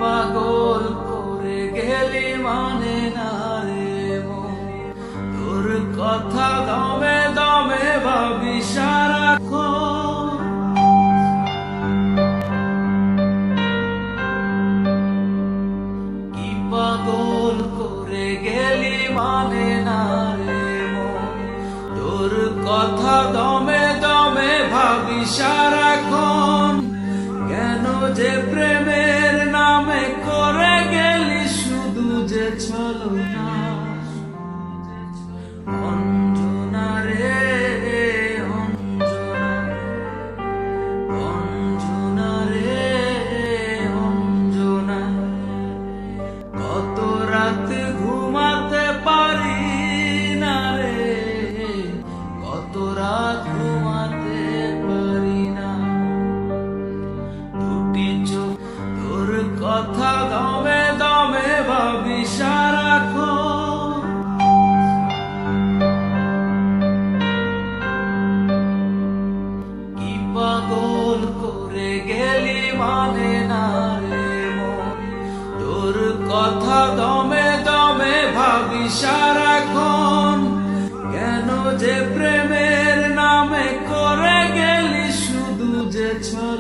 পাগল করে গেলি মানে না রে মন, তোর কথা দমে দমে ভাবি সারাক্ষণ। কি পাগল করে গেলি মানে না রে মন, তোর কথা দমে দমে ভাবি সারাক্ষণ। কেন যে প্রেমের নামে করে গেলি শুধু যে ছলনা, অঞ্জনা রে অঞ্জনা, অঞ্জনা রে অঞ্জনা। কত রাত ঘুমাতে পারি না রে, কত রাত ঘুমাতে পারি না। দুটি চোখ তোর কথা দমে দমে ভাবি সারাক্ষণ। কি পাগল করে গেলি মানে না রে মন, তোর কথা দমে দমে ভাবি সারাক্ষণ। কেন যে প্রেমের নামে করে গেলি শুধু যে ছল